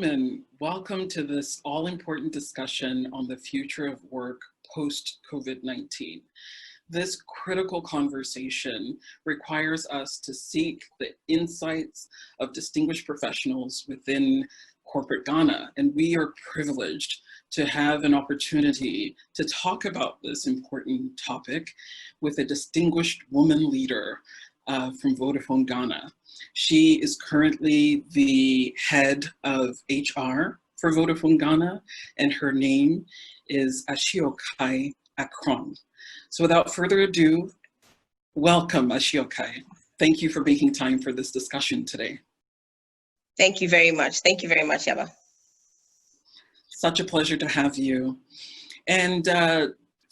gentlemen, welcome to this all-important discussion on the future of work post-COVID-19. This critical conversation requires us to seek the insights of distinguished professionals within corporate Ghana, and we are privileged to have an opportunity to talk about this important topic with a distinguished woman leader from Vodafone Ghana. She is currently the head of HR for Vodafone Ghana, and her name is Ashiokai Akron. So without further ado, welcome Ashiokai. Thank you for making time for this discussion today. Thank you very much. Thank you very much, Yaba. Such a pleasure to have you. And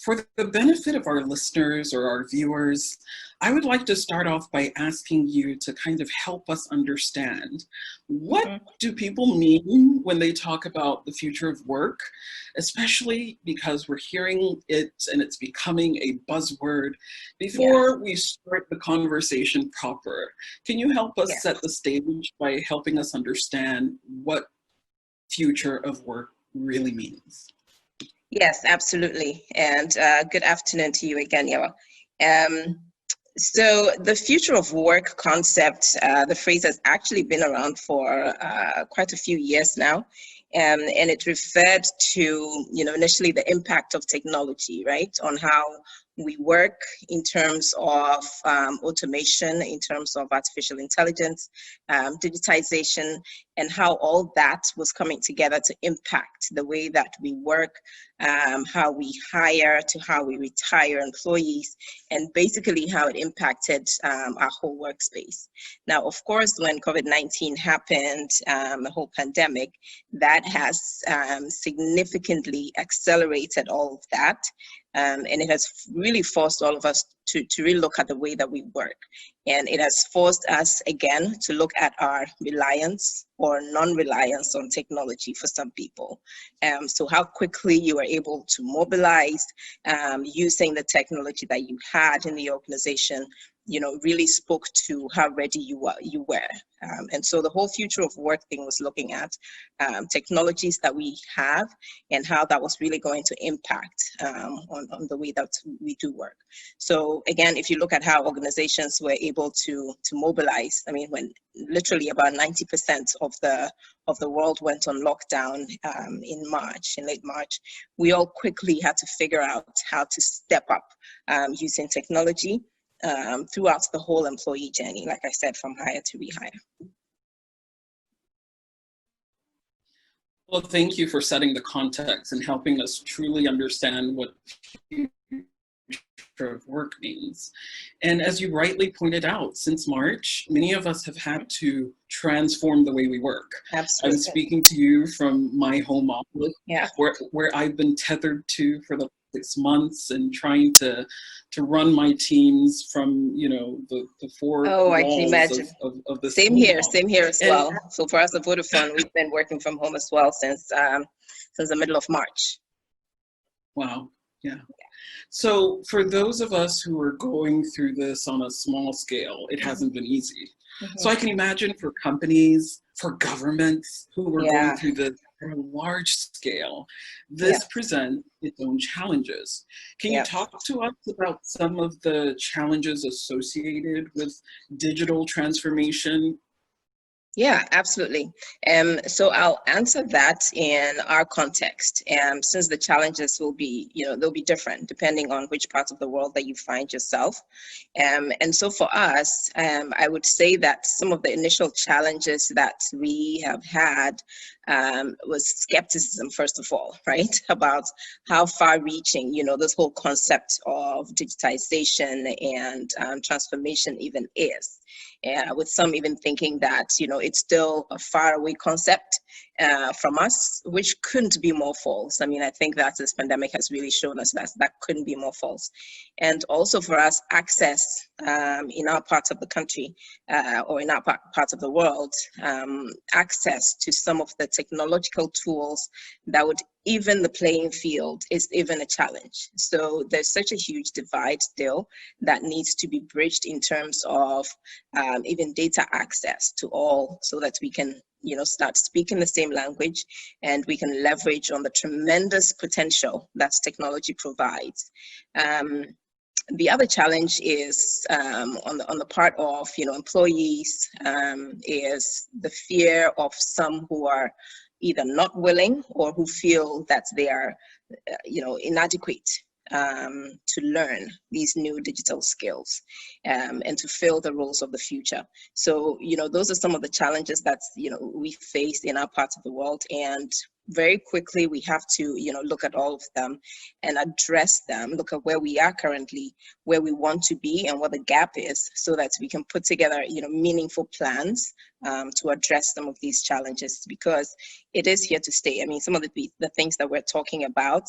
for the benefit of our listeners or our viewers, I would like to start off by asking you to kind of help us understand what do people mean when they talk about the future of work, especially because we're hearing it and it's becoming a buzzword. Before we start the conversation proper, can you help us set the stage by helping us understand what future of work really means? Yes, absolutely. And good afternoon to you again, Yawa. So the future of work concept, the phrase has actually been around for quite a few years now. And it referred to, initially the impact of technology, right, on how we work in terms of automation, in terms of artificial intelligence, digitization, and how all that was coming together to impact the way that we work, how we hire to how we retire employees, and basically how it impacted our whole workspace. Now, of course, when COVID-19 happened, the whole pandemic, that has significantly accelerated all of that. And it has really forced all of us to really look at the way that we work. And it has forced us, again, to look at our reliance or non-reliance on technology for some people. So how quickly you were able to mobilize using the technology that you had in the organization, really spoke to how ready you were. And so the whole future of work thing was looking at technologies that we have and how that was really going to impact on the way that we do work. So again, if you look at how organizations were able to mobilize, I mean, when literally about 90% of the world went on lockdown in late March, we all quickly had to figure out how to step up using technology throughout the whole employee journey, like I said, from hire to rehire. Well, thank you for setting the context and helping us truly understand what future of work means. And as you rightly pointed out, since March, many of us have had to transform the way we work. Absolutely. I'm speaking to you from my home office, where I've been tethered to for the 6 months and trying to run my teams from the four walls of the same here as well. So for us at Vodafone, we've been working from home as well since the middle of March. Wow. Yeah. So for those of us who are going through this on a small scale, it hasn't been easy. So I can imagine for companies, for governments who are going through this on a large scale, this presents its own challenges. Can you talk to us about some of the challenges associated with digital transformation? Yeah, absolutely. So I'll answer that in our context. Since the challenges will be, they'll be different depending on which part of the world that you find yourself. And so for us, I would say that some of the initial challenges that we have had was skepticism, first of all, right? About how far-reaching, this whole concept of digitization and transformation even is. With some even thinking that, it's still a faraway concept from us, which couldn't be more false. I mean, I think that this pandemic has really shown us that couldn't be more false. And also for us, access in our parts of the country or in our parts of the world, access to some of the technological tools that would even the playing field is even a challenge. So there's such a huge divide still that needs to be bridged in terms of even data access to all, so that we can start speaking the same language, and we can leverage on the tremendous potential that technology provides. The other challenge is on the part of employees, is the fear of some who are either not willing or who feel that they are inadequate to learn these new digital skills and to fill the roles of the future. So those are some of the challenges that we face in our parts of the world, and very quickly we have to look at all of them and address them, look at where we are currently, where we want to be, and what the gap is, so that we can put together meaningful plans to address some of these challenges, because it is here to stay. I mean, some of the things that we're talking about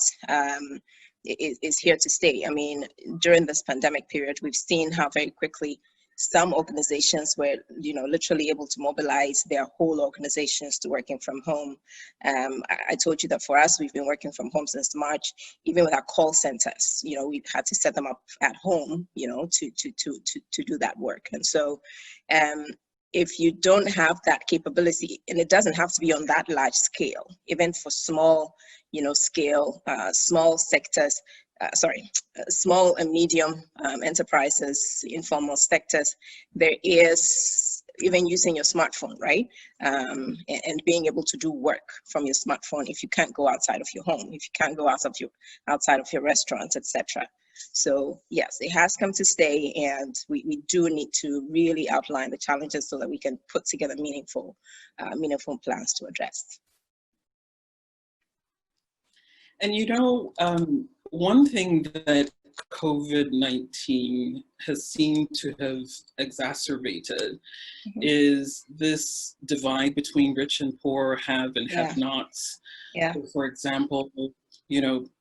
is here to stay. I mean, during this pandemic period, we've seen how very quickly some organizations were, literally able to mobilize their whole organizations to working from home. I told you that for us, we've been working from home since March. Even with our call centers, we've had to set them up at home, to do that work. And so, if you don't have that capability, and it doesn't have to be on that large scale, even for small, scale, small sectors, small and medium enterprises, informal sectors, there is even using your smartphone, right? And being able to do work from your smartphone if you can't go outside of your home, if you can't go outside of your restaurant, etc. So yes, it has come to stay, and we do need to really outline the challenges so that we can put together meaningful plans to address. And one thing that COVID-19 has seemed to have exacerbated is this divide between rich and poor, have and have-nots. Yeah. So for example,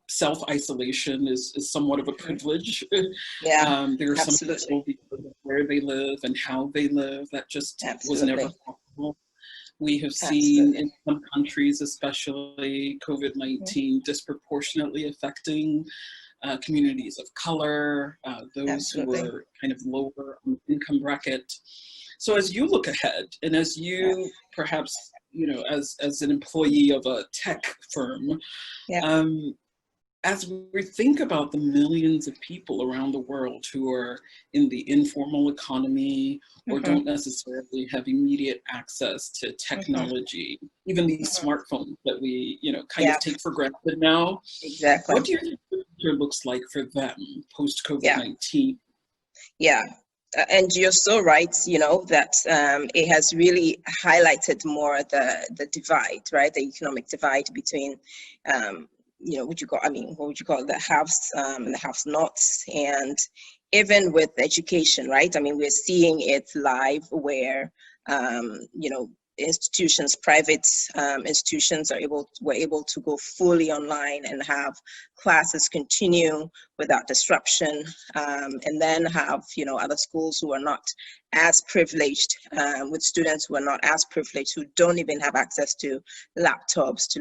self-isolation is somewhat of a privilege. Yeah, there are some absolutely. people because of where they live and how they live, that just was never possible. We have seen in some countries, especially COVID-19, disproportionately affecting communities of color, those who were kind of lower on the income bracket. So as you look ahead, and as you perhaps, as an employee of a tech firm, as we think about the millions of people around the world who are in the informal economy or don't necessarily have immediate access to technology, even these smartphones that we, kind of take for granted now. Exactly. What do you think the future looks like for them post-COVID-19? Yeah. And you're so right, that it has really highlighted more the divide, right? The economic divide between what would you call the haves and the have-nots, and even with education, right? I mean, we're seeing it live where, institutions, private institutions were able to go fully online and have classes continue without disruption, and then have other schools who are not as privileged, with students who are not as privileged, who don't even have access to laptops, to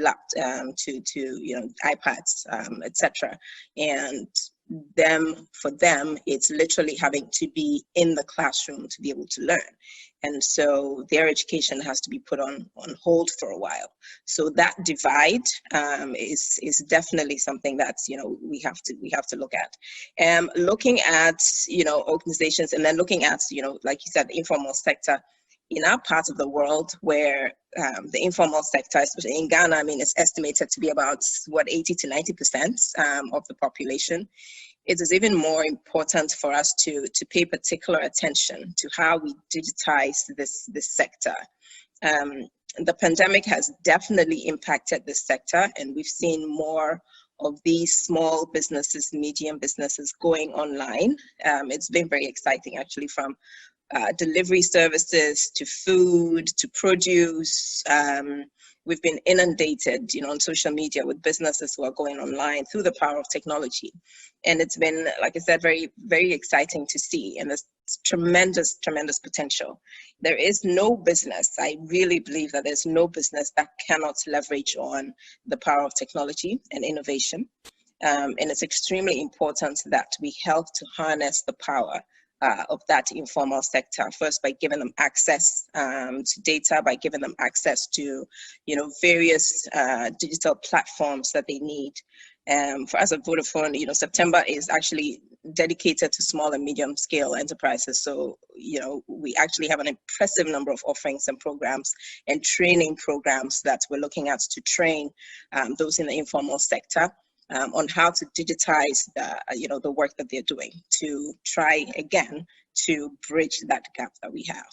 iPads, etc. And for them, it's literally having to be in the classroom to be able to learn. And so their education has to be put on hold for a while. So that divide is definitely something that we have to look at. Looking at organizations, and then looking at like you said, the informal sector. In our part of the world where the informal sector, especially in Ghana, I mean, it's estimated to be about 80 to 90% of the population. It is even more important for us to pay particular attention to how we digitize this sector. The pandemic has definitely impacted this sector, and we've seen more of these small businesses, medium businesses going online. It's been very exciting, actually, from delivery services to food to produce. We've been inundated, on social media with businesses who are going online through the power of technology. And it's been, like I said, very, very exciting to see. And there's tremendous, tremendous potential. There is no business, I really believe that there's no business that cannot leverage on the power of technology and innovation. And it's extremely important that we help to harness the power of that informal sector. First, by giving them access to data, by giving them access to, various digital platforms that they need. For us at Vodafone, September is actually dedicated to small and medium scale enterprises. So, we actually have an impressive number of offerings and programs and training programs that we're looking at to train those in the informal sector on how to digitize the work that they're doing, to try again to bridge that gap that we have.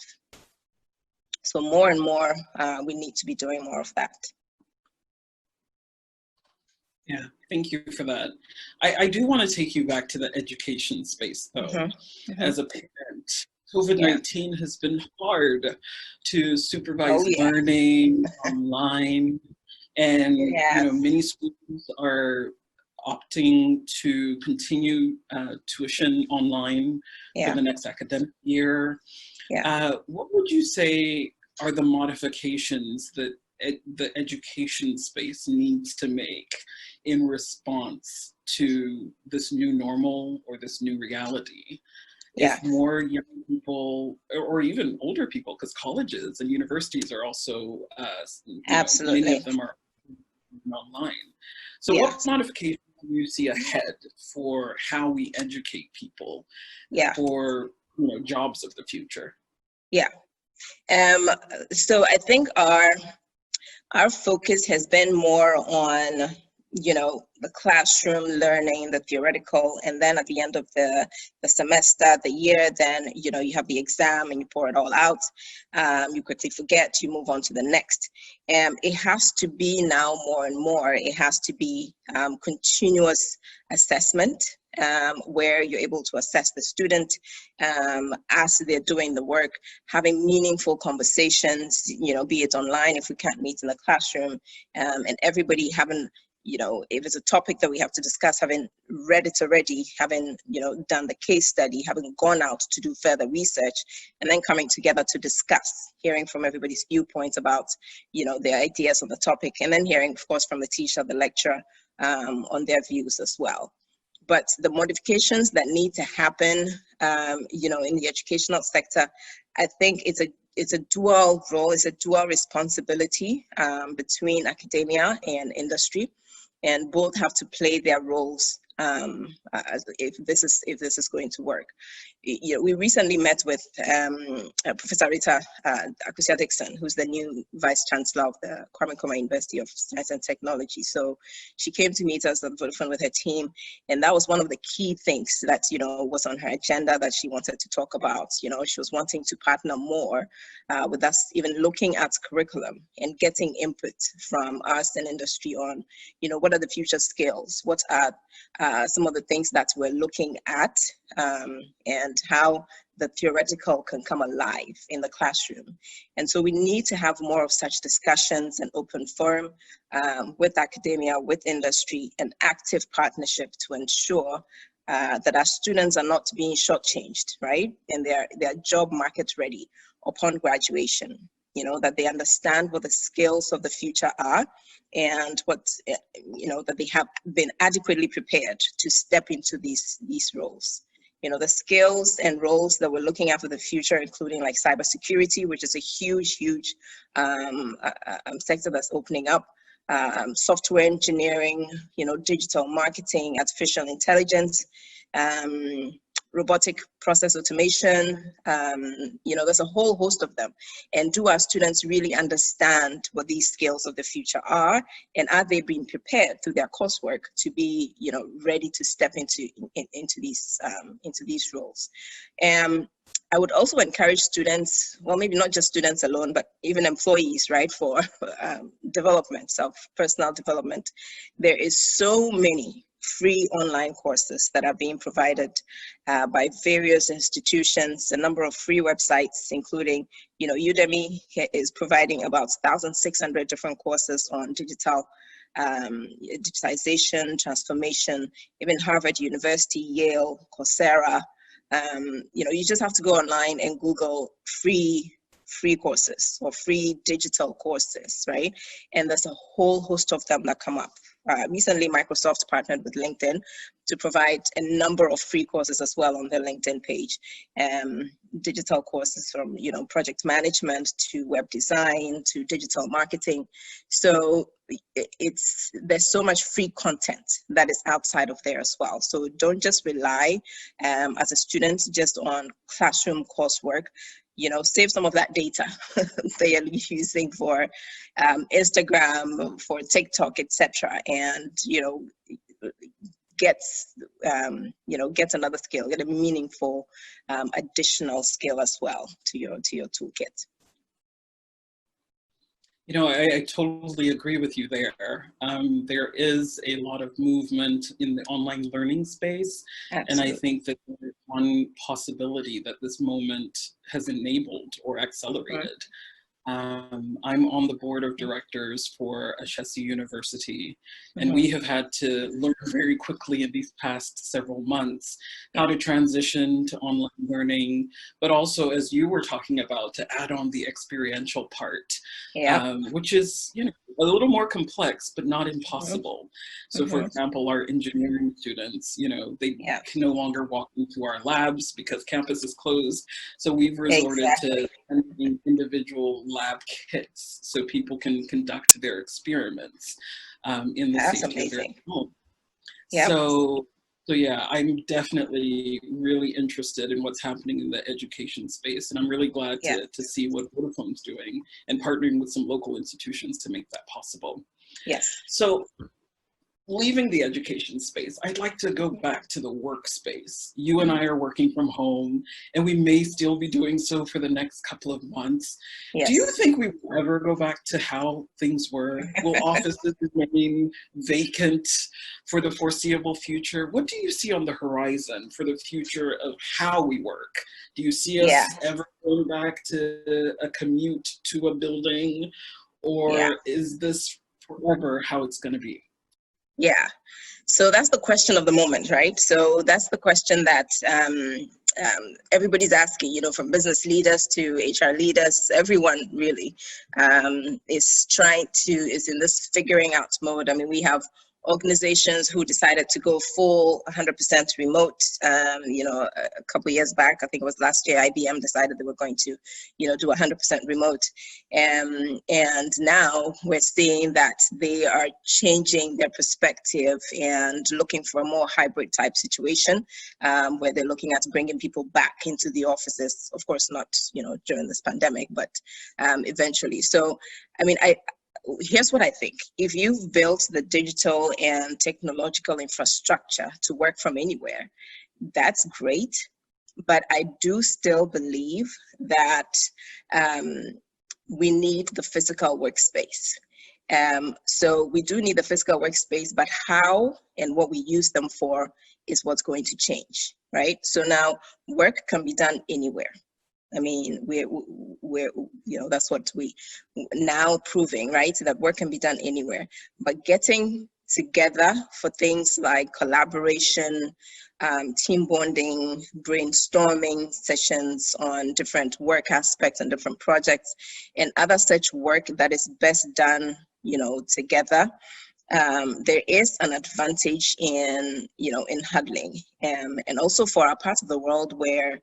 So more and more, we need to be doing more of that. Yeah, thank you for that. I do want to take you back to the education space, though. Mm-hmm. Mm-hmm. As a parent, COVID-19 has been hard to supervise learning online, and many schools are opting to continue tuition online for the next academic year. What would you say are the modifications that the education space needs to make in response to this new normal or this new reality? If more young people, or even older people, because colleges and universities are also, absolutely, many of them are online. So what modifications do you see ahead for how we educate people for jobs of the future? So I think our focus has been more on the classroom learning, the theoretical, and then at the end of the semester, the year, then you have the exam and you pour it all out. You quickly forget, you move on to the next. It has to be now more and more. It has to be continuous assessment, where you're able to assess the student as they're doing the work, having meaningful conversations, be it online if we can't meet in the classroom, and everybody having, if it's a topic that we have to discuss, having read it already, having, done the case study, having gone out to do further research, and then coming together to discuss, hearing from everybody's viewpoints about, their ideas on the topic, and then hearing, of course, from the teacher, the lecturer, on their views as well. But the modifications that need to happen, in the educational sector, I think it's a dual role, it's a dual responsibility between academia and industry, and both have to play their roles if this is going to work. We recently met with Professor Rita Akusia-Dixon, who's the new Vice Chancellor of the Kwame Nkrumah University of Science and Technology. So she came to meet us at Vodafone with her team, and that was one of the key things that was on her agenda that she wanted to talk about. She was wanting to partner more with us, even looking at curriculum and getting input from us and industry on, what are the future skills, what are some of the things that we're looking at, and how the theoretical can come alive in the classroom. And so we need to have more of such discussions and open forum with academia, with industry, and active partnership to ensure that our students are not being shortchanged, right? And they're job market ready upon graduation, that they understand what the skills of the future are, and what, that they have been adequately prepared to step into these roles. The skills and roles that we're looking at for the future, including like cybersecurity, which is a huge sector that's opening up, software engineering, digital marketing, artificial intelligence, robotic process automation, there's a whole host of them. And do our students really understand what these skills of the future are? And are they being prepared through their coursework to be, ready to step into these roles? I would also encourage students, well, maybe not just students alone, but even employees, right, for development, personal development. There is so many free online courses that are being provided by various institutions, a number of free websites, including, Udemy is providing about 1,600 different courses on digitization, transformation, even Harvard University, Yale, Coursera. You just have to go online and Google free free courses or free digital courses, right? And there's a whole host of them that come up. Recently, Microsoft partnered with LinkedIn to provide a number of free courses as well on their LinkedIn page. Digital courses from, project management to web design to digital marketing. So there's so much free content that is outside of there as well. So don't just rely as a student just on classroom coursework. Save some of that data they are using for Instagram, for TikTok, etc., and get another skill, get a meaningful additional skill as well to your toolkit. I totally agree with you there. There is a lot of movement in the online learning space. Absolutely. And I think that there's one possibility that this moment has enabled or accelerated. I'm on the board of directors for Ashesi University, and we have had to learn very quickly in these past several months how to transition to online learning, but also, as you were talking about, to add on the experiential part, which is, a little more complex, but not impossible. So for example, our engineering students, they can no longer walk into our labs because campus is closed. So we've resorted to sending individual lab kits so people can conduct their experiments in the safety of their home. So yeah, I'm definitely really interested in what's happening in the education space, and I'm really glad to see what Vodafone's doing and partnering with some local institutions to make that possible. Yes. So leaving the education space, I'd like to go back to the workspace. You and I are working from home, and we may still be doing so for the next couple of months. Yes. Do you think we will ever go back to how things were? Will offices remain vacant for the foreseeable future? What do you see on the horizon for the future of how we work? Do you see us ever going back to a commute to a building, or is this forever how it's going to be? Yeah, so that's the question of the moment, right? So that's the question that everybody's asking, from business leaders to HR leaders, everyone really is in this figuring out mode. I mean, we have organizations who decided to go full 100% remote. A couple of years back, I think it was last year, IBM decided they were going to, do 100% remote. And now we're seeing that they are changing their perspective and looking for a more hybrid type situation, where they're looking at bringing people back into the offices. Of course, not, during this pandemic, but eventually. So, I mean, here's what I think. If you've built the digital and technological infrastructure to work from anywhere, that's great. But I do still believe that we need the physical workspace. So we do need the physical workspace, but how and what we use them for is what's going to change, right? So now work can be done anywhere. I mean, we're that's what we now proving, right? That work can be done anywhere, but getting together for things like collaboration, team bonding, brainstorming sessions on different work aspects and different projects, and other such work that is best done, together. There is an advantage in huddling, and also for our part of the world where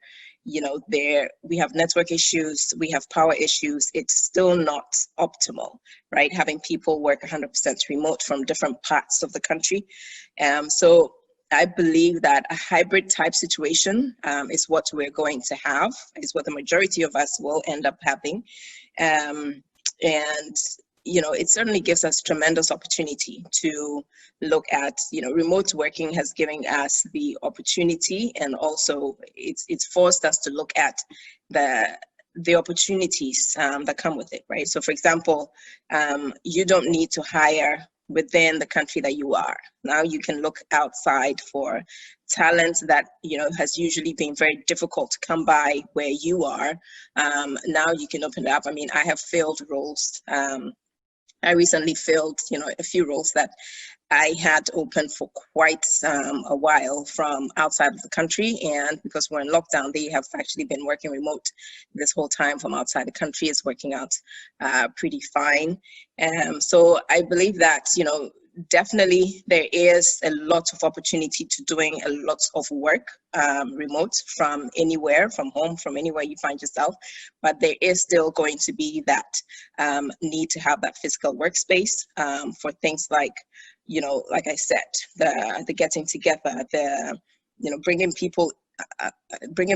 we have network issues, we have power issues, it's still not optimal, right? Having people work 100% remote from different parts of the country. So I believe that a hybrid type situation is what we're going to have, is what the majority of us will end up having. And it certainly gives us tremendous opportunity to look at, remote working has given us the opportunity, and also it's forced us to look at the opportunities that come with it, right? So for example, you don't need to hire within the country that you are. Now you can look outside for talent that, has usually been very difficult to come by where you are. Now you can open it up. I mean, I have filled roles. I recently filled, a few roles that I had opened for quite a while from outside of the country, and because we're in lockdown, they have actually been working remote this whole time from outside the country. It's working out pretty fine. So I believe that, definitely there is a lot of opportunity to doing a lot of work remote from anywhere, from home, from anywhere you find yourself, but there is still going to be that need to have that physical workspace for things like, like I said, the getting together, the bringing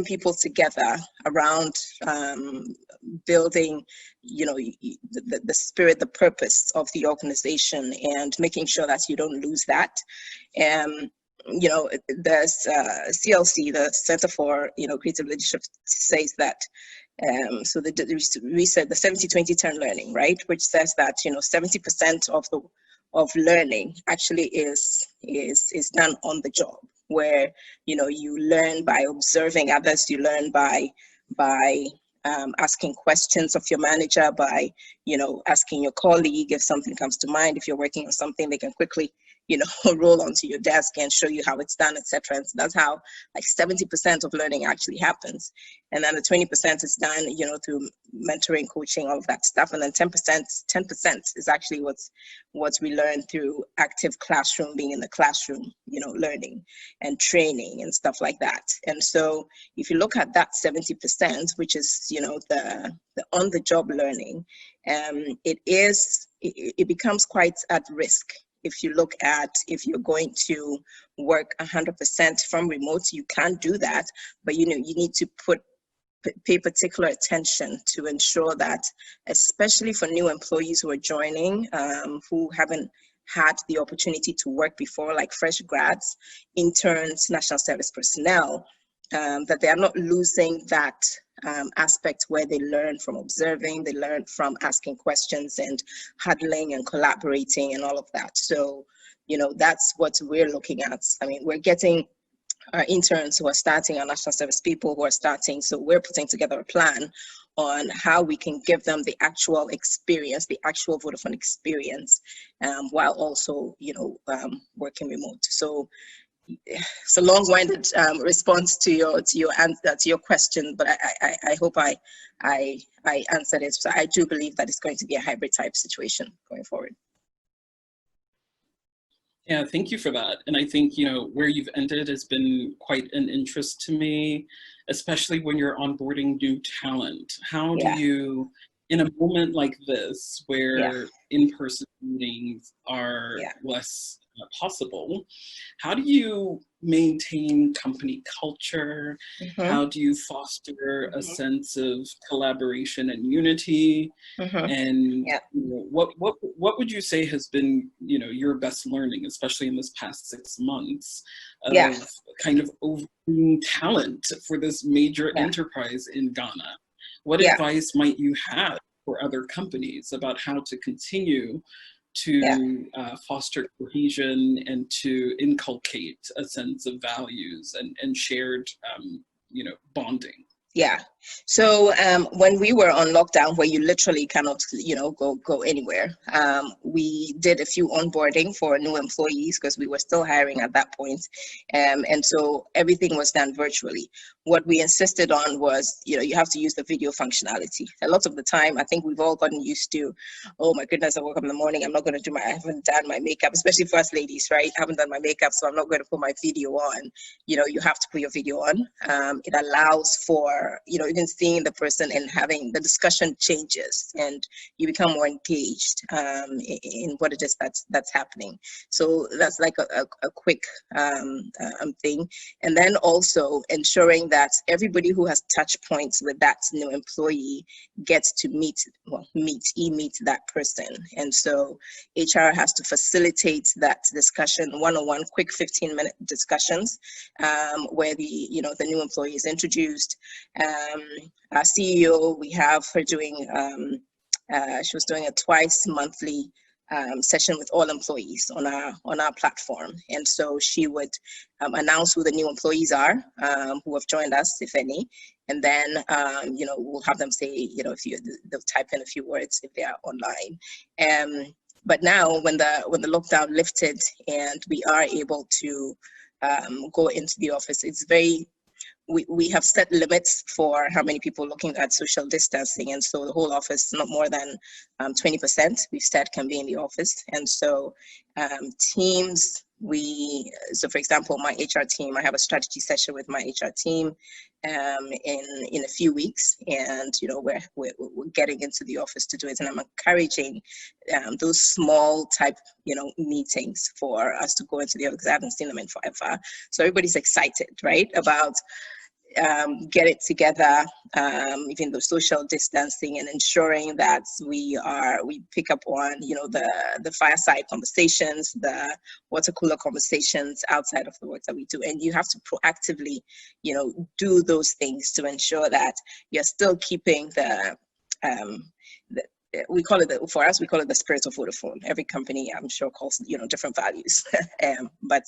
people together around building, the spirit, the purpose of the organization, and making sure that you don't lose that. There's CLC, the Center for Creative Leadership, says that. So we said the 70-20 turn learning, right, which says that 70% of learning actually is done on the job, where you learn by observing others, you learn by asking questions of your manager, by asking your colleague if something comes to mind. If you're working on something, they can quickly roll onto your desk and show you how it's done, etc. And so that's how like 70% of learning actually happens. And then the 20% is done, through mentoring, coaching, all of that stuff. And then 10% is actually what we learn through active classroom, being in the classroom, learning and training and stuff like that. And so if you look at that 70%, which is, the on-the-job learning, it becomes quite at risk. If you look at, if you're going to work 100% from remote, you can't do that, but you need to pay particular attention to ensure that, especially for new employees who are joining, who haven't had the opportunity to work before, like fresh grads, interns, national service personnel, that they are not losing that aspect where they learn from observing, they learn from asking questions and huddling and collaborating and all of that. So, that's what we're looking at. I mean, we're getting our interns who are starting, our national service people who are starting. So we're putting together a plan on how we can give them the actual experience, the actual Vodafone experience, while also, working remote. So it's a long-winded response to your question, but I hope I answered it. So I do believe that it's going to be a hybrid type situation going forward. Yeah, thank you for that. And I think, where you've ended has been quite an interest to me, especially when you're onboarding new talent. How do you, in a moment like this, where in-person meetings are less possible, how do you maintain company culture? How do you foster a sense of collaboration and unity? And what would you say has been your best learning, especially in this past 6 months, of kind of overseeing talent for this major enterprise in Ghana? What advice might you have for other companies about how to continue to foster cohesion and to inculcate a sense of values and shared, bonding? Yeah. So when we were on lockdown, where you literally cannot, go anywhere, we did a few onboarding for new employees because we were still hiring at that point. And so everything was done virtually. What we insisted on was, you have to use the video functionality. A lot of the time, I think we've all gotten used to, oh my goodness, I woke up in the morning, I haven't done my makeup, especially for us ladies, right? I haven't done my makeup, so I'm not going to put my video on. You have to put your video on. It allows for, even seeing the person and having the discussion changes, and you become more engaged in what it is that's happening. So that's like a quick thing. And then also ensuring that everybody who has touch points with that new employee gets to meet that person. And so HR has to facilitate that discussion, one-on-one, quick 15-minute discussions, where the new employee is introduced. Our CEO, we have her doing, she was doing a twice monthly session with all employees on our platform. And so she would announce who the new employees are, who have joined us, if any. And then, we'll have them say, if they'll type in a few words if they are online. But now when the lockdown lifted and we are able to go into the office, it's very, we have set limits for how many people looking at social distancing. And so the whole office, not more than 20%, we've said can be in the office. And so teams, so for example, my HR team, I have a strategy session with my HR team in a few weeks, and we're getting into the office to do it, and I'm encouraging those small type meetings for us to go into the office, because I haven't seen them in forever. So everybody's excited, right, about get it together, even the social distancing, and ensuring that we pick up on the fireside conversations, the water cooler conversations outside of the work that we do. And you have to proactively do those things to ensure that you're still keeping the we call it the spirit of Vodafone. Every company, I'm sure, calls different values, but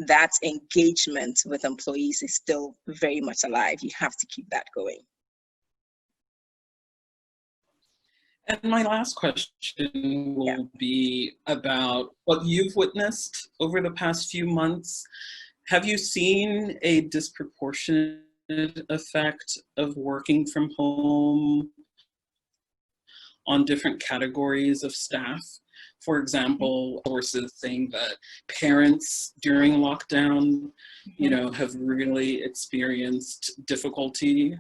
that engagement with employees is still very much alive. You have to keep that going. And my last question will be about what you've witnessed over the past few months. Have you seen a disproportionate effect of working from home on different categories of staff? For example, sources saying that parents during lockdown, have really experienced difficulty,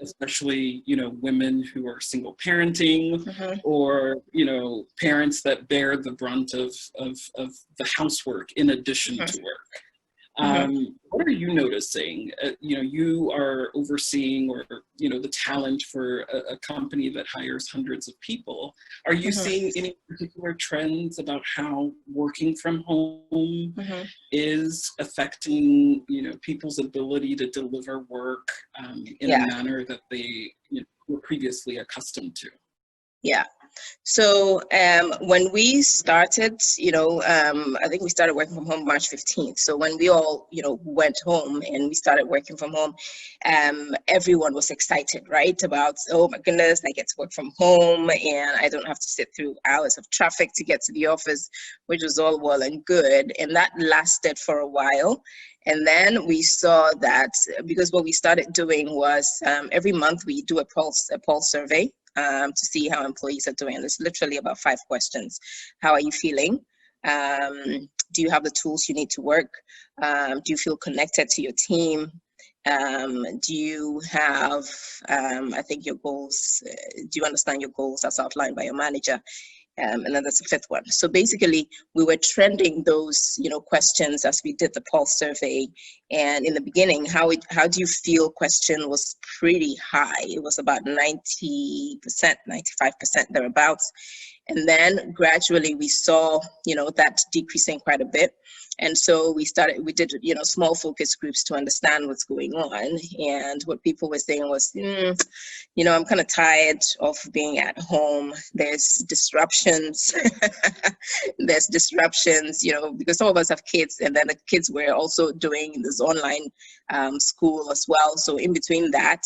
especially, women who are single parenting, or, parents that bear the brunt of the housework in addition to work. What are you noticing? You are overseeing, or the talent for a company that hires hundreds of people. Are you seeing any particular trends about how working from home is affecting people's ability to deliver work in a manner that they were previously accustomed to? Yeah. So when we started, I think we started working from home March 15th. So when we all, went home and we started working from home, everyone was excited, right? About, oh my goodness, I get to work from home and I don't have to sit through hours of traffic to get to the office, which was all well and good. And that lasted for a while. And then we saw that, because what we started doing was every month we do a pulse survey. To see how employees are doing. There's literally about 5 questions. How are you feeling? Do you have the tools you need to work? Do you feel connected to your team? Do you have, I think, your goals? Do you understand your goals as outlined by your manager? And then there's a 5th one. So basically, we were trending those, questions as we did the pulse survey. And in the beginning, how do you feel question was pretty high. It was about 90%, 95% thereabouts. And then gradually we saw, that decreasing quite a bit. And so we did, small focus groups to understand what's going on. And what people were saying was, I'm kind of tired of being at home. There's disruptions. There's disruptions, because some of us have kids, and then the kids were also doing this online school as well. So in between that,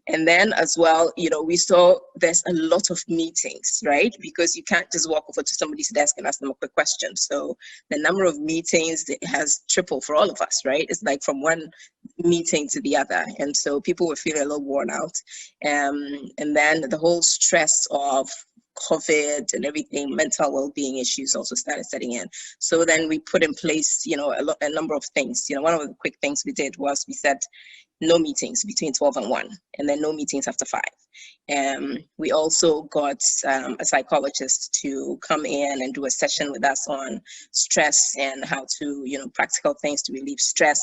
and then as well, we saw there's a lot of meetings, right? Because you can't just walk over to somebody's desk and ask them a quick question. So the number of meetings has tripled for all of us, right? It's like from one meeting to the other. And so people were feeling a little worn out. And then the whole stress of COVID and everything, mental well-being issues also started setting in. So then we put in place, a number of things. One of the quick things we did was we said no meetings between 12 and 1, and then no meetings after 5. We also got a psychologist to come in and do a session with us on stress and how to, practical things to relieve stress.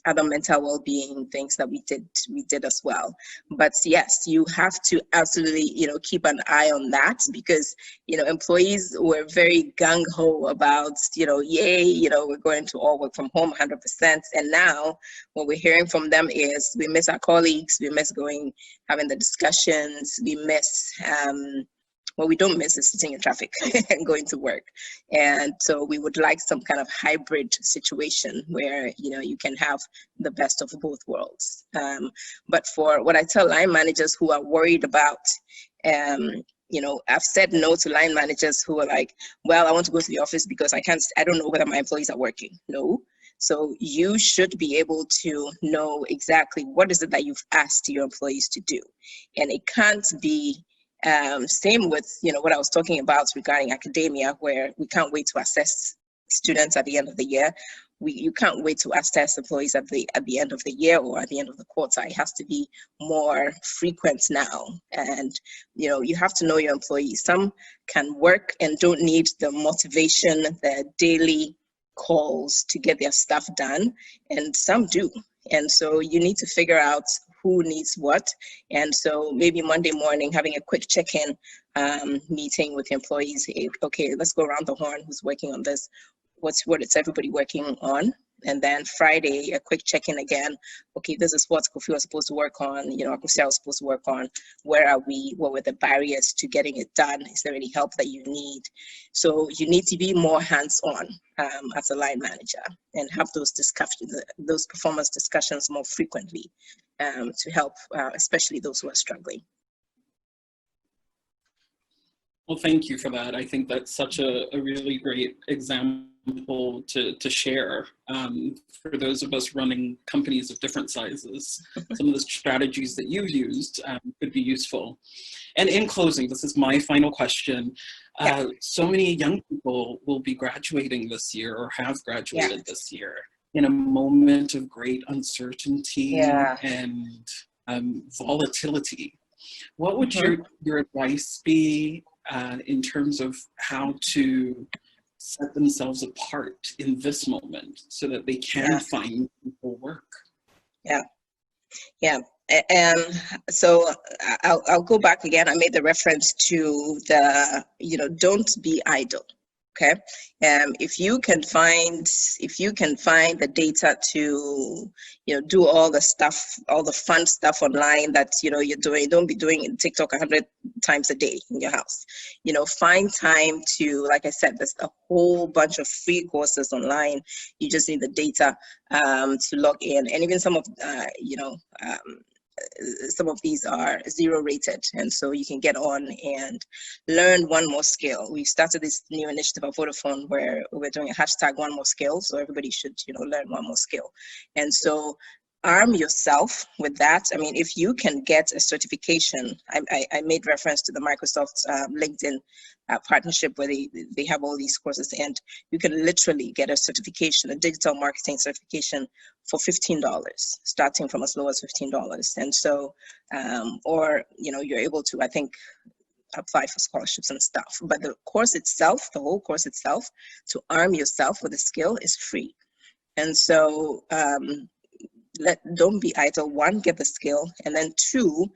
Other mental well-being things that we did as well. But yes, you have to absolutely, keep an eye on that, because, employees were very gung-ho about, yay, we're going to all work from home 100%. And now what we're hearing from them is we miss our colleagues, we miss having the discussions, we miss, what we don't miss is sitting in traffic and going to work. And so we would like some kind of hybrid situation where, you can have the best of both worlds. But for what I tell line managers who are worried about I've said no to line managers who are like, well, I want to go to the office because I don't know whether my employees are working. No. So you should be able to know exactly what is it that you've asked your employees to do. And it can't be same with, what I was talking about regarding academia, where we can't wait to assess students at the end of the year. You can't wait to assess employees at the end of the year or at the end of the quarter. It has to be more frequent now. And, you have to know your employees. Some can work and don't need the motivation, the daily calls to get their stuff done, and some do. And so you need to figure out who needs what. And so maybe Monday morning, having a quick check-in meeting with employees. Okay, let's go around the horn. Who's working on this? What is everybody working on? And then Friday, a quick check-in again. Okay, this is what Kofi was supposed to work on, Akusia was supposed to work on. Where are we? What were the barriers to getting it done? Is there any help that you need? So you need to be more hands-on as a line manager and have those discussions, those performance discussions more frequently to help, especially those who are struggling. Well, thank you for that. I think that's such a really great example to share for those of us running companies of different sizes. Some of the strategies that you've used could be useful. And in closing, this is my final question. So many young people will be graduating this year or have graduated this year in a moment of great uncertainty and volatility. What would your advice be in terms of how to set themselves apart in this moment so that they can find meaningful work? And so I'll go back again. I made the reference to the, don't be idle. Okay. If you can find the data to, do all the stuff, all the fun stuff online that, you're doing, don't be doing TikTok 100 times a day in your house. Find time to, like I said, there's a whole bunch of free courses online. You just need the data to log in. And even some of, some of these are 0 rated, and so you can get on and learn one more skill. We started this new initiative at Vodafone where we're doing a hashtag one more skill, so everybody should learn one more skill. And so arm yourself with that. I mean, if you can get a certification, I made reference to the Microsoft LinkedIn partnership where they have all these courses, and you can literally get a certification, a digital marketing certification for $15, starting from as low as $15. And so, or, you're able to, I think, apply for scholarships and stuff. But the course itself, the whole course itself, to arm yourself with a skill is free. And so, don't be idle. 1, get the skill, and then 2,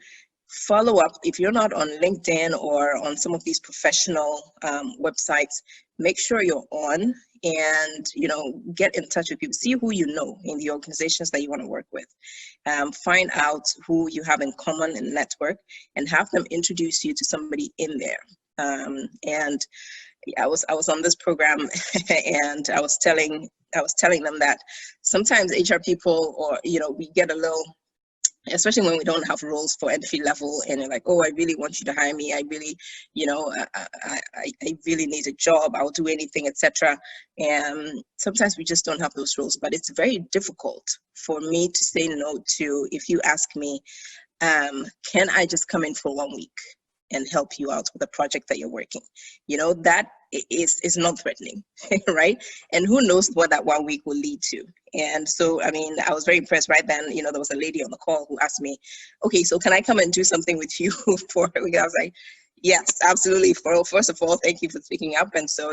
follow up. If you're not on LinkedIn or on some of these professional websites, make sure you're on and get in touch with people. See who you know in the organizations that you want to work with. Find out who you have in common in network and have them introduce you to somebody in there. And I was on this program and I was telling them that sometimes HR people, or we get a little, especially when we don't have roles for entry level, and they're like, oh, I really want you to hire me. I really, I really need a job. I'll do anything, etc. And sometimes we just don't have those roles. But it's very difficult for me to say no to, if you ask me, can I just come in for 1 week and help you out with a project that you're working? That is not threatening, right? And who knows what that 1 week will lead to. And so, I mean, I was very impressed right then. There was a lady on the call who asked me, okay, so can I come and do something with you for a week? I was like, yes, absolutely. First of all, thank you for speaking up. And so,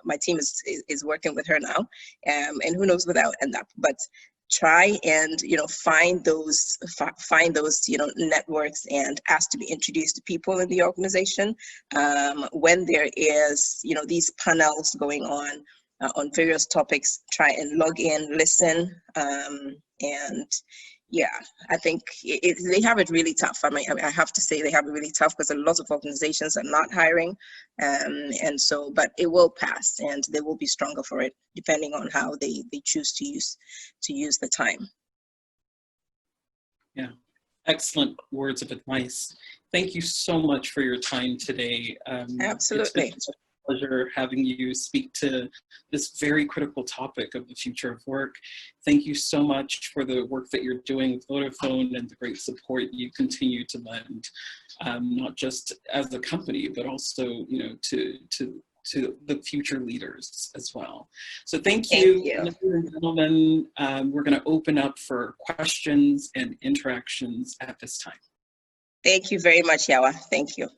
my team is working with her now, and who knows where that will end up. But try and find those networks and ask to be introduced to people in the organization. When there is these panels going on various topics, try and log in, listen, and yeah, I think they have it really tough. I mean, I have to say they have it really tough because a lot of organizations are not hiring, and so, but it will pass, and they will be stronger for it, depending on how they choose to use the time. Yeah, Excellent words of advice. Thank you so much for your time today. It's been Absolutely. a pleasure having you speak to this very critical topic of the future of work. Thank you so much for the work that you're doing with Vodafone and the great support you continue to lend, not just as a company, but also, you know, to the future leaders as well. So thank you, ladies and gentlemen. We're going to open up for questions and interactions at this time. Thank you very much, Yawa. Thank you.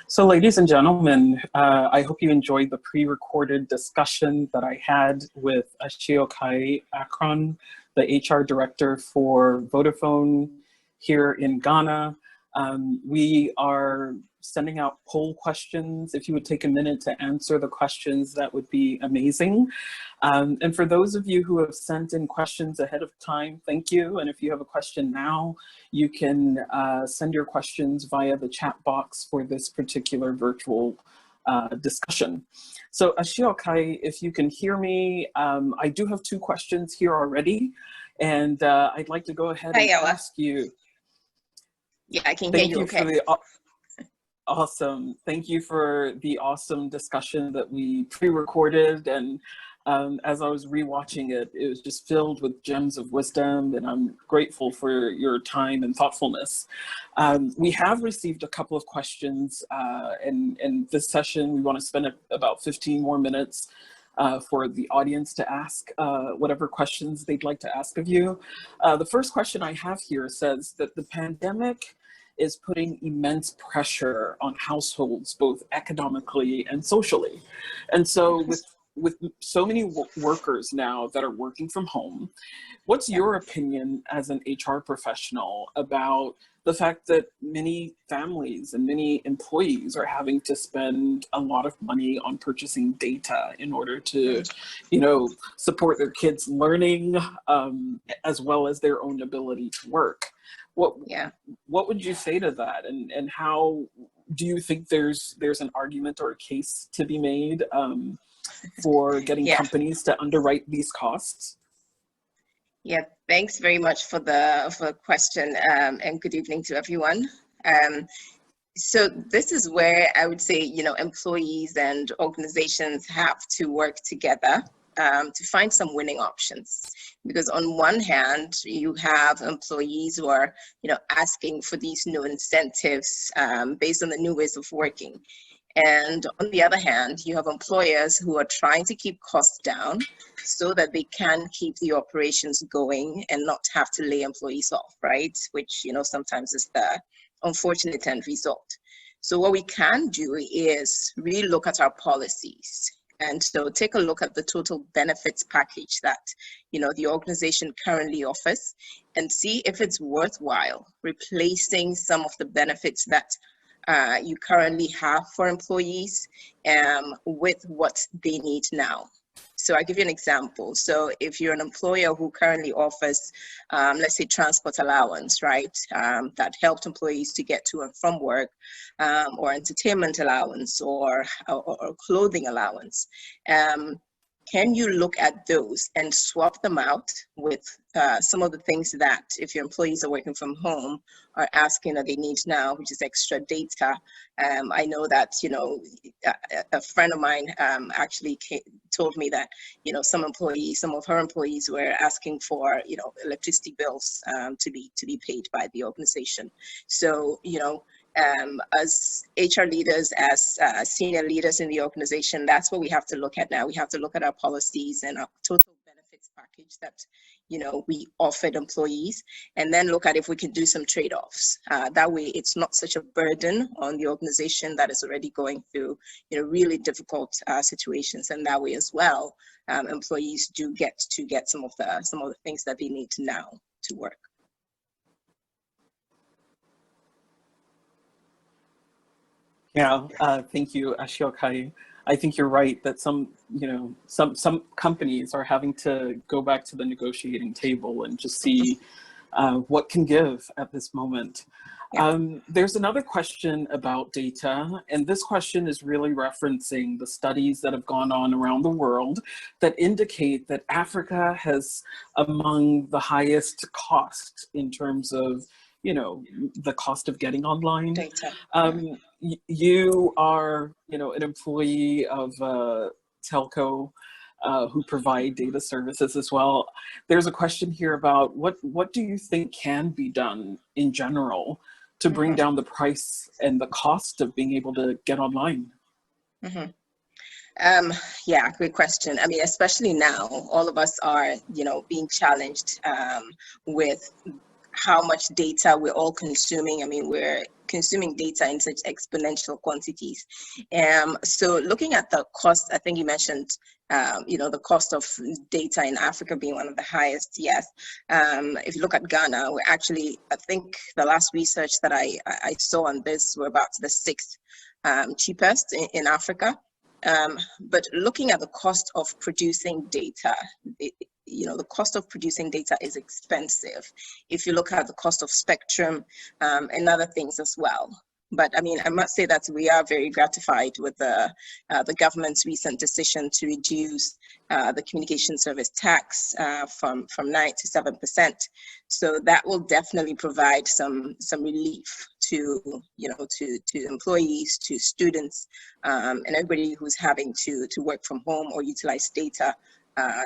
So ladies and gentlemen, I hope you enjoyed the pre-recorded discussion that I had with Ashiokai Akron, the HR director for Vodafone here in Ghana. We are sending out poll questions. If you would take a minute to answer the questions, that would be amazing. And for those of you who have sent in questions ahead of time, thank you. And if you have a question now, you can send your questions via the chat box for this particular virtual discussion. So Ashiokai, if you can hear me, I do have 2 questions here already, and I'd like to go ahead and ask you. Yeah, I can hear you okay. Awesome. Thank you for the awesome discussion that we pre-recorded, and as I was rewatching it, it was just filled with gems of wisdom, and I'm grateful for your time and thoughtfulness. We have received a couple of questions, and in this session, we want to spend about 15 more minutes for the audience to ask whatever questions they'd like to ask of you. The first question I have here says that the pandemic is putting immense pressure on households, both economically and socially. And so with so many workers now that are working from home, what's your opinion as an HR professional about the fact that many families and many employees are having to spend a lot of money on purchasing data in order to, you know, support their kids' learning, as well as their own ability to work? What would you say to that, and how do you think there's an argument or a case to be made for getting companies to underwrite these costs? Yeah, thanks very much for the question, and good evening to everyone. So this is where I would say, you know, employees and organizations have to work together to find some winning options. Because on one hand, you have employees who are, you know, asking for these new incentives based on the new ways of working. And on the other hand, you have employers who are trying to keep costs down so that they can keep the operations going and not have to lay employees off, right? Which, you know, sometimes is the unfortunate end result. So what we can do is really look at our policies. And so take a look at the total benefits package that, you know, the organization currently offers, and see if it's worthwhile replacing some of the benefits that you currently have for employees with what they need now. So I'll give you an example. So if you're an employer who currently offers, let's say, transport allowance, right, that helped employees to get to and from work, or entertainment allowance, or clothing allowance, can you look at those and swap them out with some of the things that, if your employees are working from home, are asking that they need now, which is extra data? I know that, you know, a friend of mine actually told me that, you know, some of her employees were asking for, you know, electricity bills to be paid by the organization. So, you know, as HR leaders, as senior leaders in the organization, that's what we have to look at now. We have to look at our policies and our total benefits package that, you know, we offered employees, and then look at if we can do some trade-offs. That way, it's not such a burden on the organization that is already going through, you know, really difficult situations. And that way as well, employees do get some of the things that they need now to work. Yeah, thank you, Ashiokai. I think you're right that some companies are having to go back to the negotiating table and just see what can give at this moment. Yeah. There's another question about data, and this question is really referencing the studies that have gone on around the world that indicate that Africa has among the highest cost in terms of, the cost of getting online. Data. You are, an employee of telco who provide data services as well. There's a question here about what do you think can be done in general to bring down the price and the cost of being able to get online? Yeah, great question. I mean, especially now, all of us are, being challenged with how much data we're all consuming. I mean, we're consuming data in such exponential quantities. So looking at the cost, I think you mentioned, the cost of data in Africa being one of the highest. Yes. If you look at Ghana, we're actually, I think the last research that I saw on this, we're about the sixth cheapest in Africa. But looking at the cost of producing data, the cost of producing data is expensive. If you look at the cost of spectrum and other things as well. But I mean, I must say that we are very gratified with the government's recent decision to reduce the communication service tax from 9 to 7%. So that will definitely provide some relief to employees, to students, and everybody who's having to work from home or utilize data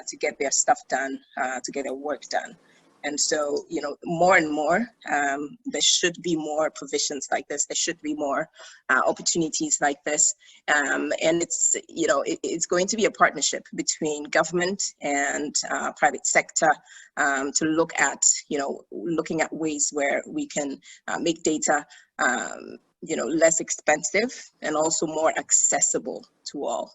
to get their stuff done, to get their work done. And so, more and more, there should be more provisions like this. There should be more opportunities like this. And it's, it's going to be a partnership between government and private sector to look at, looking at ways where we can make data, less expensive and also more accessible to all.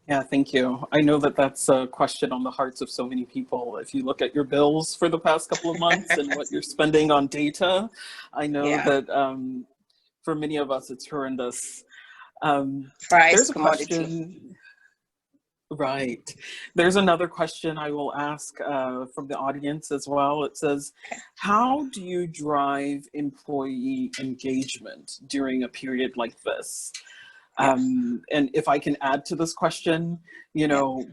Yeah, thank you. I know that that's a question on the hearts of so many people. If you look at your bills for the past couple of months and what you're spending on data, I know that for many of us, it's horrendous. There's a question. Right. There's another question I will ask from the audience as well. It says, how do you drive employee engagement during a period like this? And if I can add to this question,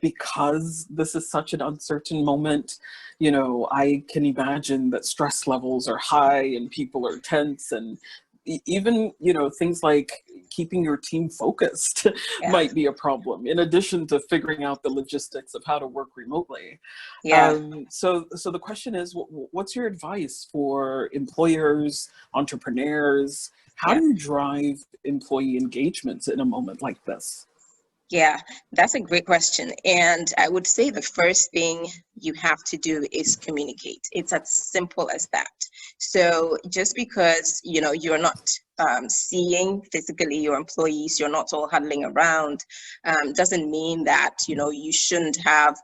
because this is such an uncertain moment, I can imagine that stress levels are high and people are tense, and even, things like keeping your team focused might be a problem, in addition to figuring out the logistics of how to work remotely. So the question is, what's your advice for employers, entrepreneurs? How do you drive employee engagements in a moment like this? Yeah, that's a great question. And I would say the first thing you have to do is communicate. It's as simple as that. So just because, you're not seeing physically your employees, you're not all huddling around, doesn't mean that, you shouldn't have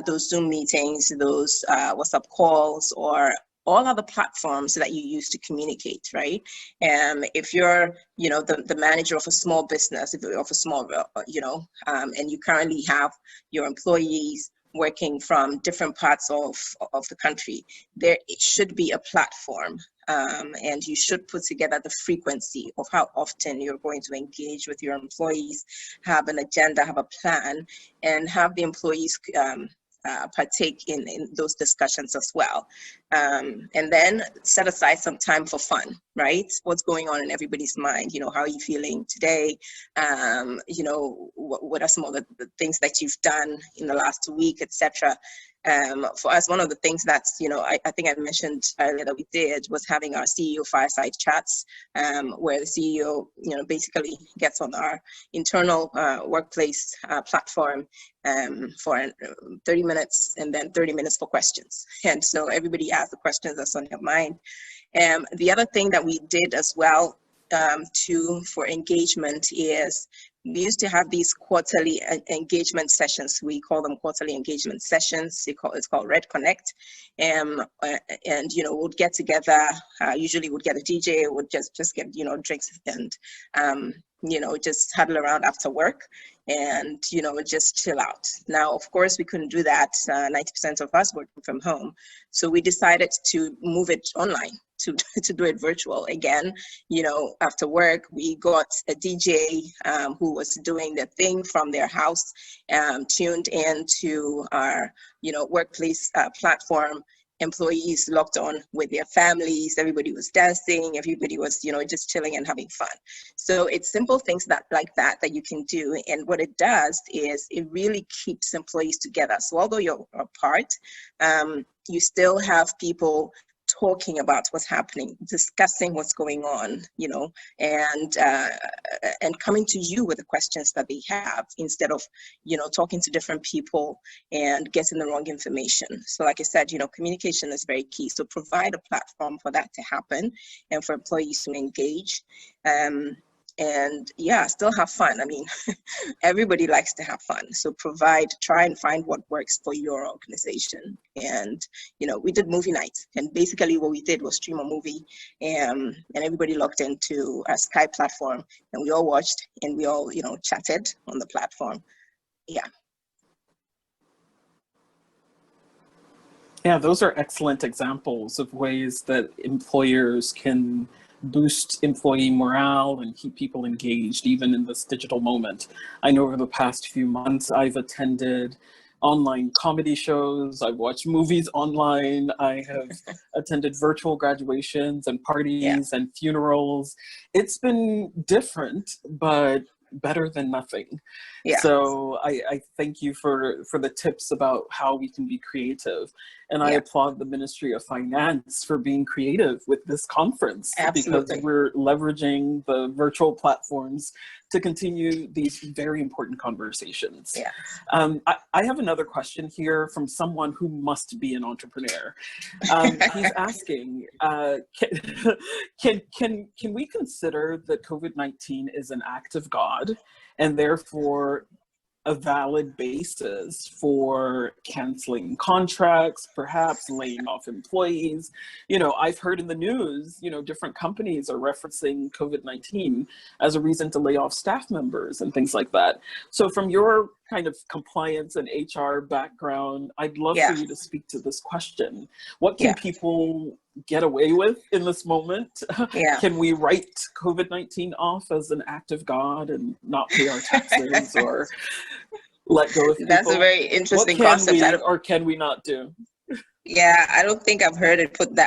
those Zoom meetings, those WhatsApp calls, or all other platforms that you use to communicate, right? If you're, the manager of a small business, if you're of a small, and you currently have your employees working from different parts of the country, there should be a platform, and you should put together the frequency of how often you're going to engage with your employees, have an agenda, have a plan, and have the employees partake in those discussions as well. And then set aside some time for fun, right? What's going on in everybody's mind? How are you feeling today? What are some of the things that you've done in the last week, etc. For us, one of the things that's, I think I mentioned earlier that we did was having our CEO fireside chats, where the CEO, basically gets on our internal workplace platform for 30 minutes and then 30 minutes for questions. And so everybody asks the questions that's on your mind. The other thing that we did as well too for engagement is we used to have these quarterly engagement sessions. We call them quarterly engagement sessions. It's called Red Connect. And we'll get together, usually we'd get a DJ, would just get, drinks and, just huddle around after work and, just chill out. Now, of course, we couldn't do that. 90% of us working from home. So we decided to move it online. To do it virtual again. After work, we got a DJ who was doing the thing from their house, tuned into our, workplace platform. Employees logged on with their families. Everybody was dancing. Everybody was, just chilling and having fun. So it's simple things like that you can do. And what it does is it really keeps employees together. So although you're apart, you still have people talking about what's happening, discussing what's going on, and coming to you with the questions that they have instead of, talking to different people and getting the wrong information. So like I said, communication is very key. So provide a platform for that to happen and for employees to engage. And yeah, still have fun. I mean, everybody likes to have fun. So try and find what works for your organization. And, we did movie nights. And basically what we did was stream a movie and everybody logged into a Skype platform and we all watched and we all, chatted on the platform. Yeah. Yeah, those are excellent examples of ways that employers can boost employee morale and keep people engaged even in this digital moment. I know over the past few months, I've attended online comedy shows, I've watched movies online, I have attended virtual graduations and parties and funerals. It's been different, but better than nothing. Yeah. So I thank you for the tips about how we can be creative. And I applaud the Ministry of Finance for being creative with this conference. Absolutely. Because we're leveraging the virtual platforms to continue these very important conversations. Yeah. I have another question here from someone who must be an entrepreneur. He's asking, can we consider that COVID-19 is an act of God and therefore a valid basis for canceling contracts, perhaps laying off employees? I've heard in the news, different companies are referencing COVID-19 as a reason to lay off staff members and things like that. So from your kind of compliance and HR background, I'd love for you to speak to this question. What can people get away with in this moment? Can we write COVID-19 off as an act of God and not pay our taxes or let go of people? That's a very interesting concept. Or can we not do? Yeah, I don't think I've heard it put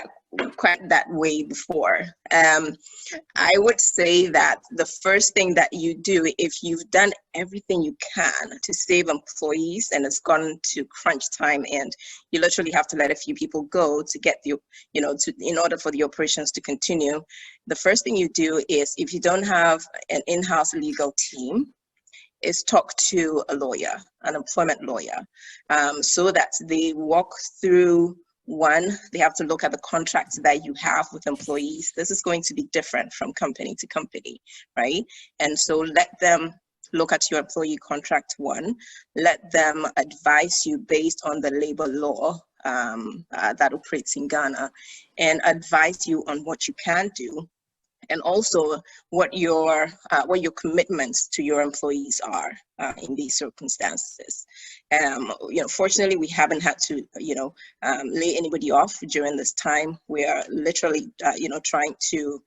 quite that way before. I would say that the first thing that you do, if you've done everything you can to save employees and it's gone to crunch time and you literally have to let a few people go to get in order for the operations to continue, the first thing you do is, if you don't have an in-house legal team, is talk to a lawyer, an employment lawyer, so that they walk through. One, they have to look at the contracts that you have with employees. This is going to be different from company to company, right? And so let them look at your employee contract. One, let them advise you based on the labor law that operates in Ghana, and advise you on what you can do, and also what your commitments to your employees are in these circumstances. Fortunately, we haven't had to lay anybody off during this time. We are literally trying to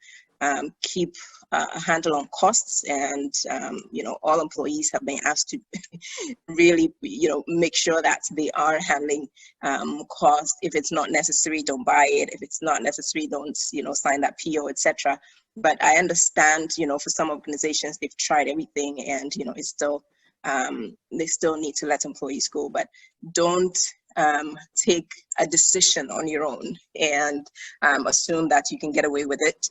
keep a handle on costs, and all employees have been asked to really make sure that they are handling costs. If it's not necessary, don't buy it. If it's not necessary, don't sign that PO, etc. But I understand, for some organizations, they've tried everything and, it's still, they still need to let employees go. But don't take a decision on your own and assume that you can get away with it.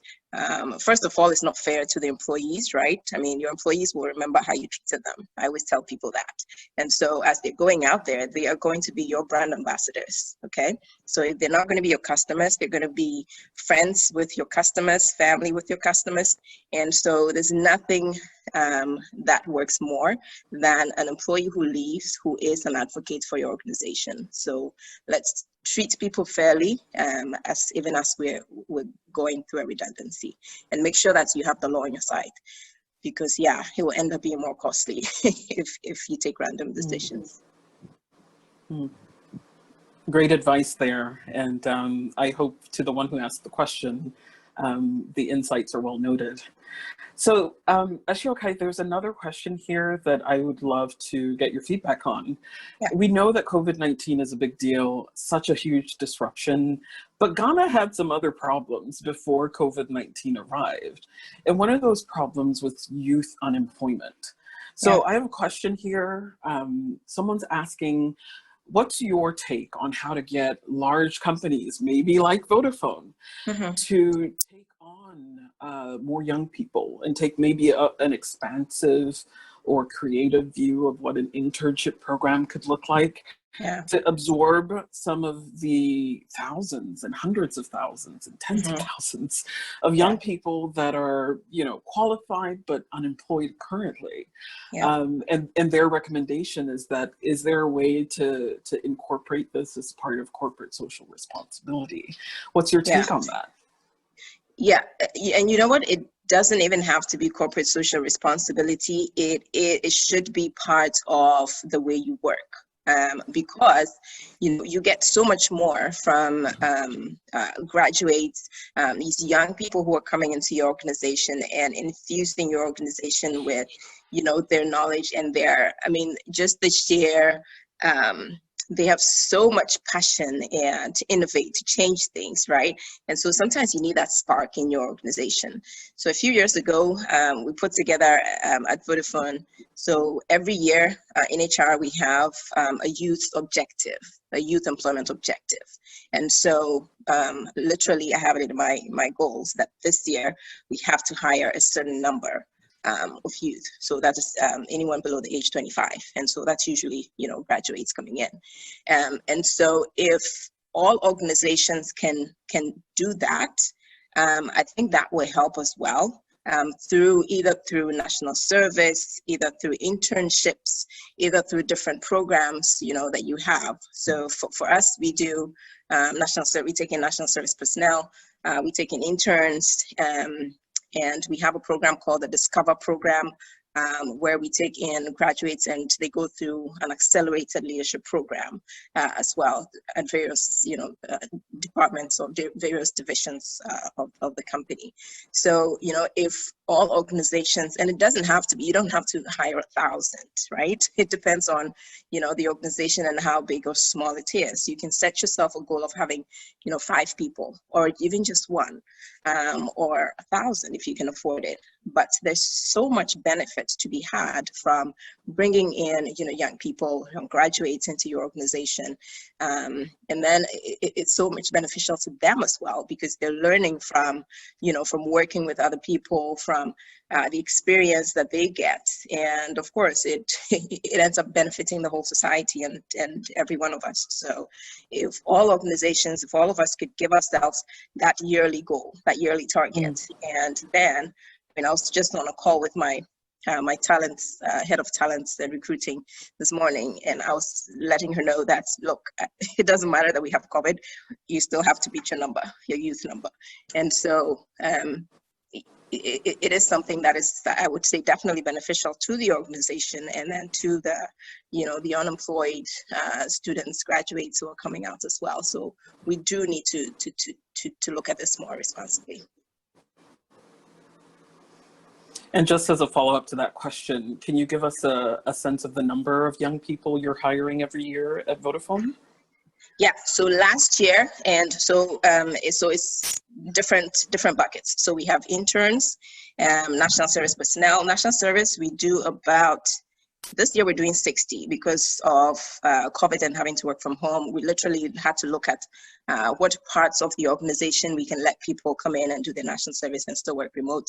First of all, it's not fair to the employees, right? I mean, your employees will remember how you treated them. I always tell people that. And so as they're going out there, they are going to be your brand ambassadors, okay? So if they're not going to be your customers, they're going to be friends with your customers, family with your customers. And so there's nothing that works more than an employee who leaves, who is an advocate for your organization. So let's treat people fairly, even as we're going through a redundancy, and make sure that you have the law on your side, because yeah, it will end up being more costly if you take random decisions. Great advice there, and I hope to the one who asked the question, the insights are well noted. So Ashiokai, there's another question here that I would love to get your feedback on. Yeah. We know that COVID-19 is a big deal, such a huge disruption, but Ghana had some other problems before COVID-19 arrived. And one of those problems was youth unemployment. So I have a question here. Someone's asking, what's your take on how to get large companies, maybe like Vodafone, to take on more young people and take maybe an expansive or creative view of what an internship program could look like, to absorb some of the thousands and hundreds of thousands and tens of thousands of young people that are, you know, qualified but unemployed currently. And their recommendation is that, is there a way to incorporate this as part of corporate social responsibility? What's your take on that? Yeah, and you know what? It doesn't even have to be corporate social responsibility. It should be part of the way you work. Because you get so much more from graduates, these young people who are coming into your organization and infusing your organization with, their knowledge and just the sheer, they have so much passion and to innovate, to change things, right? And so sometimes you need that spark in your organization. So a few years ago, we put together at Vodafone, so every year in HR, we have a youth objective, a youth employment objective. And so literally I have it in my goals that this year we have to hire a certain number of youth. So that is anyone below the age 25. And so that's usually, graduates coming in. And so if all organizations can do that, I think that will help as well, either through national service, either through internships, either through different programs, that you have. So for us, we do national service, we take in national service personnel, we take in interns, and we have a program called the Discover program, where we take in graduates and they go through an accelerated leadership program as well at various, departments or various divisions of the company. So, if all organizations, and it doesn't have to be, you don't have to hire 1,000, right? It depends on, the organization and how big or small it is. You can set yourself a goal of having, 5 people, or even just 1, or 1,000 if you can afford it. But there's so much benefit to be had from bringing in, young people, young graduates into your organization. And then it's so much beneficial to them as well, because they're learning from, from working with other people, from the experience that they get. And of course, it ends up benefiting the whole society and every one of us. So if all organizations, if all of us could give ourselves that yearly goal, that yearly target, and then, I was just on a call with my talents, head of talents and recruiting this morning, and I was letting her know that, look, it doesn't matter that we have COVID, you still have to beat your number, your youth number. And so it is something that is, I would say, definitely beneficial to the organization, and then to the, the unemployed students, graduates who are coming out as well. So we do need to look at this more responsibly. And just as a follow-up to that question, can you give us a sense of the number of young people you're hiring every year at Vodafone? Yeah, so last year, and so it's different buckets. So we have interns, national service personnel. National service, we do about This year we're doing 60 because of COVID and having to work from home. We literally had to look at what parts of the organization we can let people come in and do their national service and still work remote,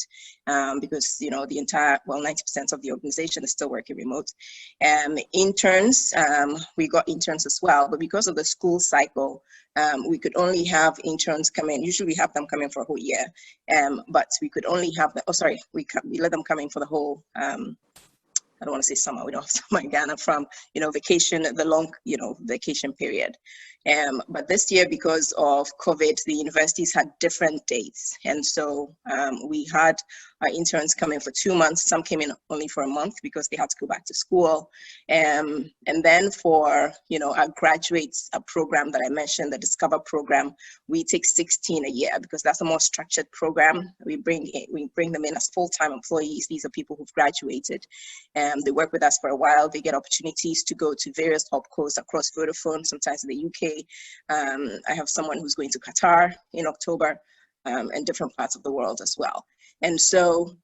because the entire 90% of the organization is still working remote. Interns, we got interns as well, but because of the school cycle, we could only have interns come in. Usually we have them come in for a whole year, but we could only have we let them come in for the whole I don't want to say summer, we don't have summer in Ghana, from, vacation, the long, vacation period. But this year, because of COVID, the universities had different dates. And so we had our interns come in for 2 months. Some came in only for a month because they had to go back to school. And then for, our graduates program that I mentioned, the Discover program, we take 16 a year because that's a more structured program. We bring them in as full-time employees. These are people who've graduated. They work with us for a while. They get opportunities to go to various opcos across Vodafone, sometimes in the UK. I have someone who's going to Qatar in October, and different parts of the world as well. And so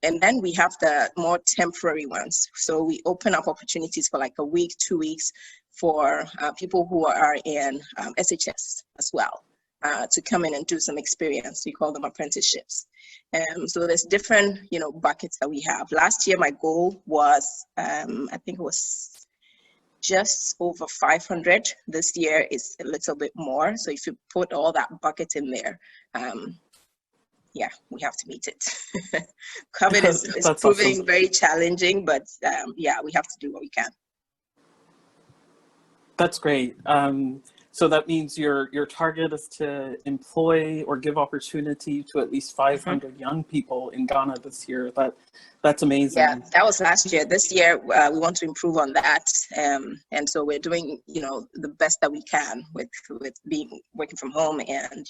and then we have the more temporary ones. So we open up opportunities for like a week, 2 weeks for people who are in SHS as well. To come in and do some experience. We call them apprenticeships. So there's different, buckets that we have. Last year, my goal was, I think it was just over 500. This year is a little bit more. So if you put all that bucket in there, yeah, we have to meet it. COVID is proving awesome. Very challenging, but yeah, we have to do what we can. That's great. So that means your target is to employ or give opportunity to at least 500 young people in Ghana this year. That's amazing. Yeah, that was last year. This year, we want to improve on that. And so we're doing, the best that we can with working from home and,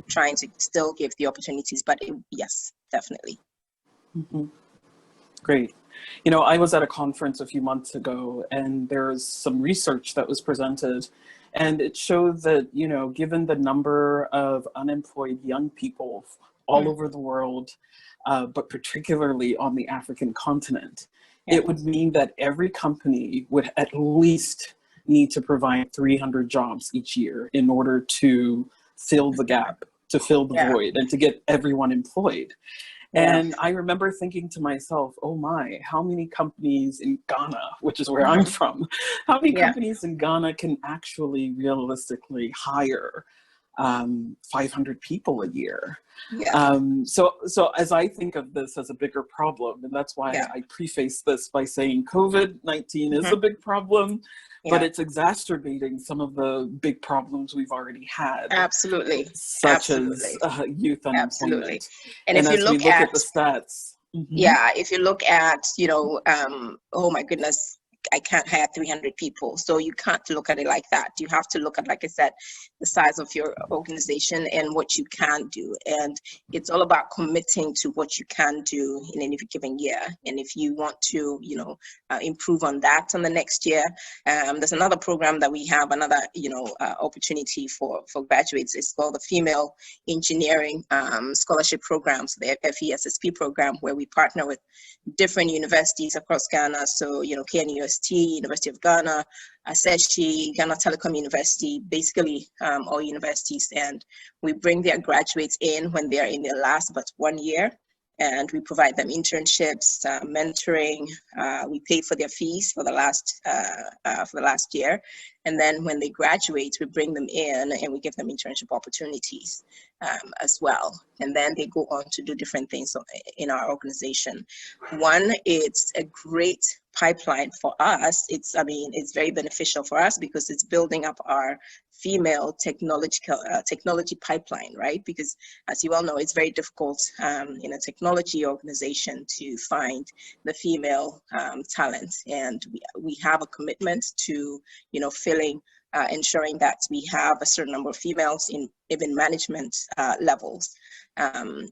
trying to still give the opportunities. But yes, definitely. Mm-hmm. Great. I was at a conference a few months ago, and there's some research that was presented, and it showed that, given the number of unemployed young people all over the world, but particularly on the African continent, it would mean that every company would at least need to provide 300 jobs each year in order to fill the gap, to fill the void, and to get everyone employed. And I remember thinking to myself, oh my, how many companies in Ghana, which is where I'm from, how many companies in Ghana can actually realistically hire 500 people a year? So as I think of this as a bigger problem, and that's why I preface this by saying COVID-19 is a big problem, but it's exacerbating some of the big problems we've already had. Absolutely. Such as youth unemployment. Absolutely. And if as you look at the stats. If you look at, oh my goodness, I can't hire 300 people. So you can't look at it like that. You have to look at, like I said, the size of your organization and what you can do. And it's all about committing to what you can do in any given year. And if you want to, improve on that on the next year, there's another program that we have, another, opportunity for graduates. It's called the Female Engineering Scholarship Program, so the FESSP program, where we partner with different universities across Ghana. So, KNUST, University of Ghana, ASESHI, Ghana Telecom University, basically all universities. And we bring their graduates in when they are in their last but 1 year. And we provide them internships, mentoring. We pay for their fees for the last year, and then when they graduate, we bring them in and we give them internship opportunities as well. And then they go on to do different things in our organization. One, it's a great pipeline for us. It's very beneficial for us because it's building up our female technology pipeline, right? Because as you all know, it's very difficult in a technology organization to find the female talent, and we have a commitment to ensuring that we have a certain number of females in even management levels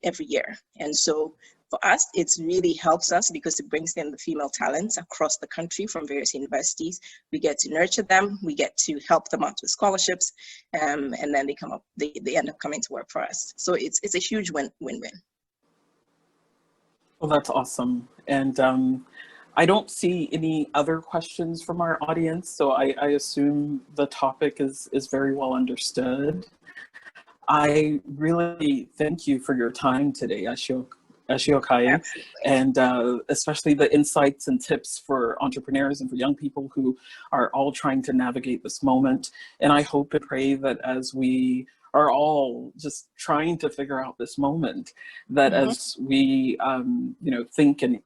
every year. And so for us, it really helps us because it brings in the female talents across the country from various universities. We get to nurture them, we get to help them out with scholarships, and then they end up coming to work for us. So it's a huge win-win. Well, that's awesome. And I don't see any other questions from our audience, so I assume the topic is very well understood. I really thank you for your time today, Ashiokai, Absolutely. and especially the insights and tips for entrepreneurs and for young people who are all trying to navigate this moment. And I hope and pray that as we are all just trying to figure out this moment, that as we think and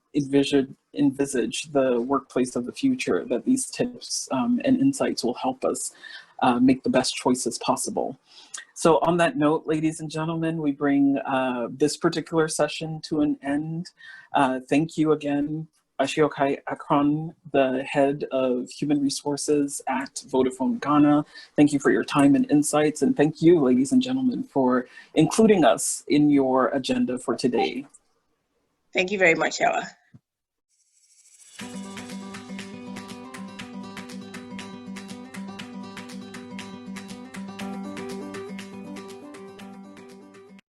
envisage the workplace of the future, that these tips and insights will help us make the best choices possible. So on that note, ladies and gentlemen, we bring this particular session to an end. Thank you again, Ashiokai Akron, the head of human resources at Vodafone Ghana. Thank you for your time and insights. And thank you, ladies and gentlemen, for including us in your agenda for today. Thank you very much, Ella.